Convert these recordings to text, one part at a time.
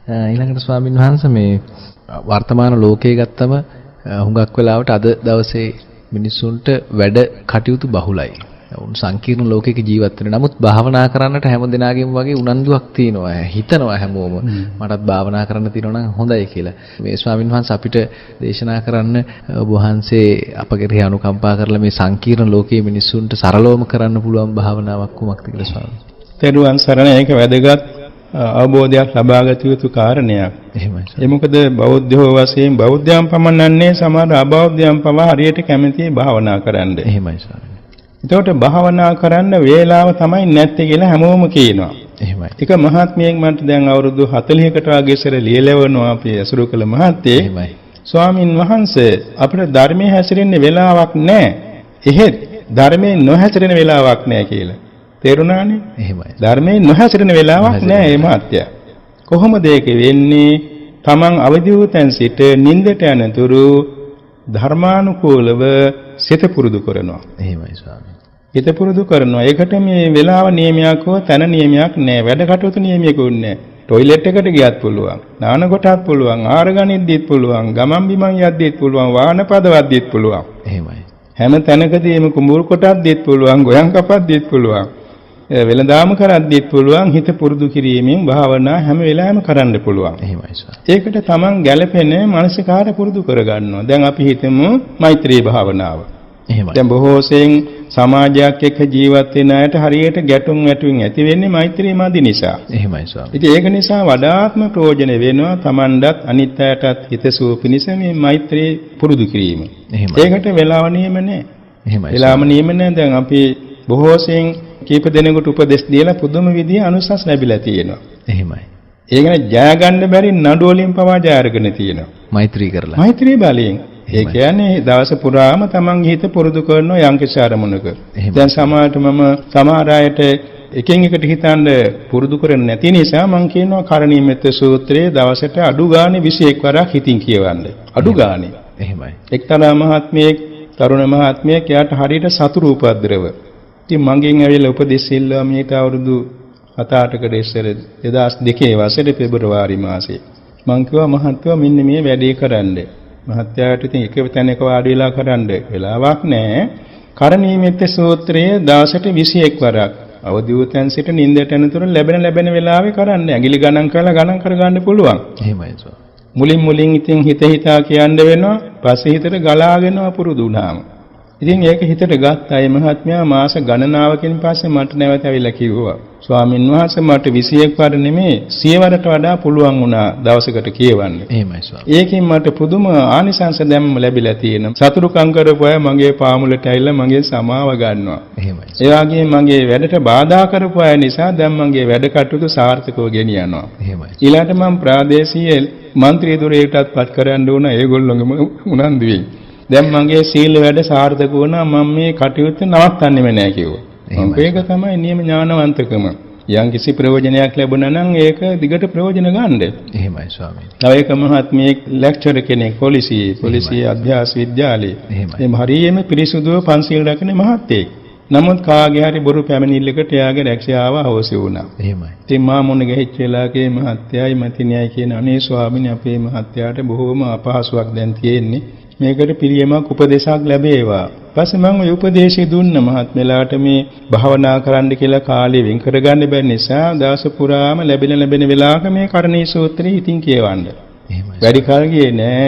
ඊළඟට ස්වාමීන් වහන්සේ මේ වර්තමාන ලෝකයේ ගත්තම හුඟක් වෙලාවට අද දවසේ මිනිස්සුන්ට වැඩ කටයුතු බහුලයි. උන් සංකීර්ණ ලෝකයක ජීවත් වෙන. නමුත් භාවනා කරන්නට හැම දිනාගෙම වගේ උනන්දුවක් තියෙනවා. හිතනවා හැමෝම මටත් භාවනා කරන්න තියෙනවා නම් හොඳයි කියලා. මේ ස්වාමීන් වහන්සේ අපිට දේශනා කරන්න ඔබ වහන්සේ අපගේ අනුකම්පා කරලා මේ සංකීර්ණ ලෝකයේ මිනිස්සුන්ට සරලවම කරන්න පුළුවන් භාවනාවක් කුමක්ද කියලා ස්වාමීන් වහන්සේ. තෙරුවන් සරණ ඒක වැදගත් අවබෝධයක් ලබාගත යුතු කාරණයක්. එහෙමයි. ඒ මොකද බෞද්ධයෝ වශයෙන් බෞද්ධයන් පමණන්නේ සමහර අබෞද්ධයන් පවා හරියට කැමති භාවනා කරන්න. එහෙමයි ස්වාමීන්. එතකොට භාවනා කරන්න වේලාව තමයි නැත්තේ කියලා හැමෝම කියනවා. එහෙමයි. ටික මහත්මියෙක් මට දැන් අවුරුදු 40කට වගේ ඉස්සර ලියලවනවා අපි අසුරු කළ මහත්තයෙක්. එහෙමයි. ස්වාමින් වහන්සේ අපිට ධර්මයේ හැසිරෙන්න වෙලාවක් නැහැ. එහෙත් ධර්මයේ නොහැසිරෙන වෙලාවක් නැහැ කියලා. තේරුණානේ? එහෙමයි. ධර්මයේ නොහැසිරෙන වෙලාවක් නැහැ මේ මහත්තයා. කොහොමද ඒක වෙන්නේ? Taman අවදි වූ තැන් සිට නිින්දට යනතුරු ධර්මානුකූලව සිත පුරුදු කරනවා. එහෙමයි ස්වාමී. හිත පුරුදු කරනවා. ඒකට මේ වෙලාව නියමයක් හෝ තන නියමයක් නැහැ. වැඩ කටයුතු නියමයකුත් නැහැ. টয়ලට් එකට ගියත් පුළුවන්. නාන කොටත් පුළුවන්. ආහාර ගනිද්දිත් පුළුවන්. ගමන් බිමන් යද්දිත් පුළුවන්. වාහන පදවද්දිත් පුළුවන්. එහෙමයි. හැම තැනකදීම කුඹුරු කොටද්දිත් පුළුවන්. ගොයන් කපද්දිත් පුළුවන්. වෙලදාම කරද්දිත් පුළුවන්. හිත පුරුදු කිරීමෙන් භාවනා හැම වෙලාවෙම කරන්න පුළුවන්. එහෙමයි ස්වාමී. ඒකට තමන් ගැළපෙන මානසිකාර පුරුදු කරගන්නවා. දැන් අපි හිතමු මෛත්‍රී භාවනාව. එහෙමයි. දැන් බොහෝ සෙයින් සමාජයක් එක්ක ජීවත් වෙන අයට හරියට ගැටුම් වැටුම් ඇති වෙන්නේ මෛත්‍රී මදි නිසා. එහෙමයි ස්වාමී. ඉතින් ඒක නිසා වඩාත්ම ප්‍රයෝජන වෙනවා තමන්ටත් අනිත් අයටත් හිතසුව පිණිස මේ මෛත්‍රී පුරුදු කිරීම. එහෙමයි. ඒකට වෙලාව නියම නැහැ. එහෙමයි. වෙලාව නියම නැහැ. දැන් අපි බොහෝ සෙයින් කීප දෙනෙකුට උපදෙස් දීලා පුදුම විදිහේ අනුසස් ලැබිලා තියෙනවා. එහෙමයි. ඒ කියන්නේ ජය ගන්න බැරි නඩු වලින් පවා ජය අරගෙන තියෙනවා. මෛත්‍රී කරලා. මෛත්‍රී බලයෙන්. ඒ කියන්නේ දවස පුරාම තමන්ගේ හිත පුරුදු කරනවා යම්කිසි අරමුණක. දැන් සමහර අයට එකින් එකට හිතන්න පුරුදු කරන්නේ නැති නිසා මම කියනවා කරණීයමෙත් සූත්‍රයේ දවසට අඩු ගානේ 21 වරක් හිතින් කියවන්න. අඩු ගානේ. එහෙමයි. එක්තරා මහත්මියෙක් තරුණ මහත්මියෙක් යාට හරියට සතුරු උපද්‍රව. ඉතින් මගෙන් ඇවිල්ලා උපදෙස් ඉල්ලුවා මේක අවුරුදු 7-8කට ඉස්සර 2002 වසරේ පෙබරවාරි මාසේ. මං කිව්වා මහත්මයා මෙන්න මේ වැඩේ කරන්න. මහත්යාට ඉතින් එක තැනක වාඩි වෙලා කරන්න වෙලාවක් නැහැ. කරණීයමෙත් සූත්‍රයේ දවසට 21 වරක් අවදි වූ තැන් සිට නිින්දට යනතුරු ලැබෙන වෙලාවේ කරන්න. ඇඟිලි ගණන් කරලා ගණන් කරගන්න පුළුවන්. එහෙමයි සර්. මුලින් ඉතින් හිතා කියන්න වෙනවා. පස්සේ හිතට ගලාගෙන පුරුදු වුණාම. ඉතින් ඒක හිතට ගත්තා. ඒ මහත්මයා මාස ගණනාවකින් පස්සේ මට නැවත ඇවිල්ලා කිව්වා. ස්වාමින් වහන්සේ මට 21 වර නෙමෙයි 100 වරට වඩා පුළුවන් වුණා දවසකට කියවන්න. එහෙමයි ස්වාමී. ඒකෙන් මට පුදුම ආනිසංස දැම්ම ලැබිලා තියෙනවා. සතුරුකම් කරපු අය මගේ පාමුලට ඇවිල්ලා මගේ සමාව ගන්නවා. එහෙමයි. ඒ වගේම මගේ වැඩට බාධා කරපු අය නිසා දැන් මගේ වැඩ කටයුතු සාර්ථකව ගෙනියනවා. එහෙමයි. ඊළාට මම ප්‍රාදේශීය මන්ත්‍රී ධුරයටත් පත් කරන්න උනා ඒගොල්ලෝගේම උනන්දුවෙන්. දැන් මගේ සීල වැඩ සාර්ථක වුණා. මම මේ කටයුත්ත නවත්තන්නෙම නැහැ කිව්වා. ඒක තමයි නියම ඥානවන්තකම. යම් කිසි ප්‍රයෝජනයක් ලැබුණා නම් ඒක දිගට ප්‍රයෝජන ගන්න. එහෙමයි ස්වාමී. තව එක මහත්මියෙක් ලෙක්චර් කෙනෙක් පොලිසිය අභ්‍යාස විද්‍යාලයේ. මේ හරියම පිරිසුදුව පන්සිල් රැකෙන මහත්තයෙක්. නමුත් කාගේ හරි බොරු පැමිණිල්ලකට එයාගේ රැකියාව අවශ්‍ය වුණා. එහෙමයි. ඉතින් මා මොන ගෙහිච්ච වෙලාවකේ මහත්තයයි මතිනියයි කියන අනේ ස්වාමීනි අපේ මහත්තයාට බොහෝම අපහසුයක් දැන් තියෙන්නේ. මේකට පිළියමක් උපදේශයක් ලැබේවා. පස්සේ මම ওই උපදේශය දුන්න මහත්මලාට මේ භාවනා කරන්න කියලා කාලය වෙන් කරගන්න බැරි නිසා දවස පුරාම ලැබෙන වෙලාවක මේ කරණීය සූත්‍රය ඉතින් කියවන්න. එහෙමයි. වැඩි කල් ගියේ නෑ.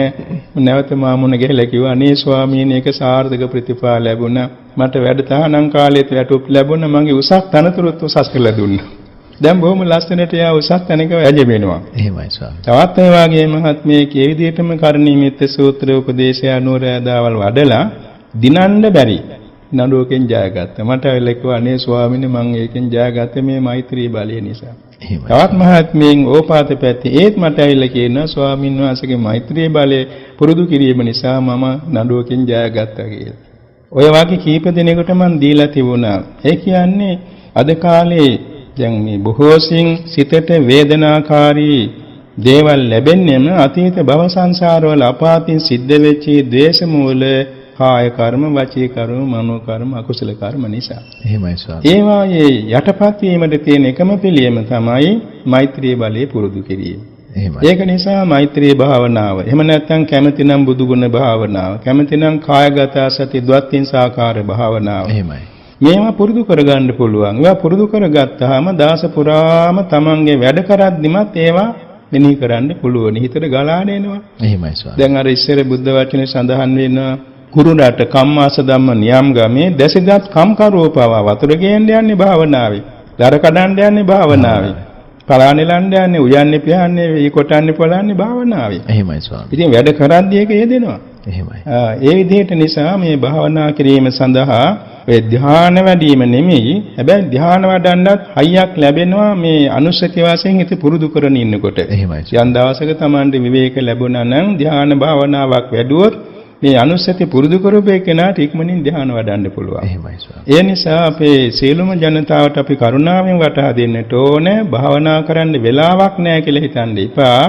නැවත මාමුණ ගහලා කිව්වා අනේ ස්වාමීන් ඒක සාර්ථක ප්‍රතිඵල ලැබුණා. මට වැඩ තහනම් කාලෙත් වැටුප් ලැබුණා. මගේ උසස් තනතුරුත් උසස් කළා දුන්නා. දැන් බොහොම ලස්සනට යා උසස් තැනක වැඩ වෙනවා. එහෙමයි ස්වාමී. තවත් ඒ වගේ මහත්මයෙක් ඒ විදිහටම කරණීයමෙත් සූත්‍ර උපදේශය අනුරාධාවල් වඩලා දිනන්න බැරි නඩුවකින් ජයගත්තා. මට ඇවිල්ලා කිව්වා අනේ ස්වාමීනි මම ඒකෙන් ජයගත්තේ මේ මෛත්‍රී බලය නිසා. තවත් මහත්මයෙන් ඕපාත පැත්තේ ඒත් මට ඇවිල්ලා කියනවා ස්වාමීන් වහන්සේගේ මෛත්‍රී බලය පුරුදු කිරීම නිසා මම නඩුවකින් ජයගත්තා කියලා. ඔය වගේ කීප දිනයකට මම දීලා තිබුණා. ඒ කියන්නේ අද කාලේ දැන් මේ බොහෝසින් සිතට වේදනාකාරී දේවල් ලැබෙන්නේම අතීත භව සංසාරවල අපාතින් සිද්ධ වෙච්ච ද්වේෂ මූල කාය කර්ම, වචී කර්ම, මනෝ කර්ම, අකුසල කර්ම නිසා. එහෙමයි ස්වාමී. ඒවායේ යටපත් වීමට තියෙන එකම පිළියම තමයි මෛත්‍රී බලය පුරුදු කිරීම. එහෙමයි. ඒක නිසා මෛත්‍රී භාවනාව. එහෙම නැත්නම් කැමැතිනම් බුදුගුණ භාවනාව. කැමැතිනම් කායගත සති ද්වත්තිංසාකාර භාවනාව. එහෙමයි. මේවා පුරුදු කරගන්න පුළුවන්. ඒවා පුරුදු කරගත්තාම දාස පුරාම තමන්ගේ වැඩ කරද්දිමත් ඒවා මෙනෙහි කරන්න පුළුවන්. හිතට ගලාගෙන එනවා. එහෙමයි ස්වාමී. දැන් අර ඉස්සර බුද්ධ වචනේ සඳහන් වෙනවා කුරුණට කම්මාස ධම්ම නියම් ගමේ දැසදත් කම්කරෝපව වතුර ගේන්න යන්නේ භාවනාවේ. දර කඩන්න යන්නේ භාවනාවේ. පලානෙලන්න යන්නේ උයන්නේ පියන්නේ ඊ කොටන්නේ පොළන්නේ භාවනාවේ. එහෙමයි ස්වාමී. ඉතින් වැඩ කරද්දී ඒක යෙදෙනවා. එහෙමයි. ඒ විදිහට නිසා මේ භාවනා කිරීම සඳහා ඒ ධ්‍යාන වැඩිම නෙමෙයි හැබැයි ධ්‍යාන වඩන්නත් හයියක් ලැබෙනවා මේ අනුස්සති වාසයෙන් හිත පුරුදු කරගෙන ඉන්නකොට. එහෙමයි. යම් දවසක Tamande විවේක ලැබුණා නම් ධ්‍යාන භාවනාවක් වැඩුවොත් මේ අනුස්සති පුරුදු කරපේ කෙනාට ඉක්මනින් ධ්‍යාන වඩන්න පුළුවන්. එහෙමයි ස්වාමී. ඒ නිසා අපේ සියලුම ජනතාවට අපි කරුණාවෙන් වටහා දෙන්නට ඕනේ භාවනා කරන්න වෙලාවක් නැහැ කියලා හිතන්න එපා.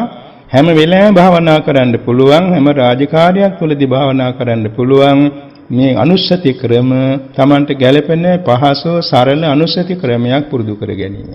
හැම වෙලාවෙම භාවනා කරන්න පුළුවන්. හැම රාජකාරියක් තුළදී භාවනා කරන්න පුළුවන්. මේ අනුස්සති ක්‍රම Tamanට ගැළපෙන පහසු සරල අනුස්සති ක්‍රමයක් පුරුදු කර ගැනීම.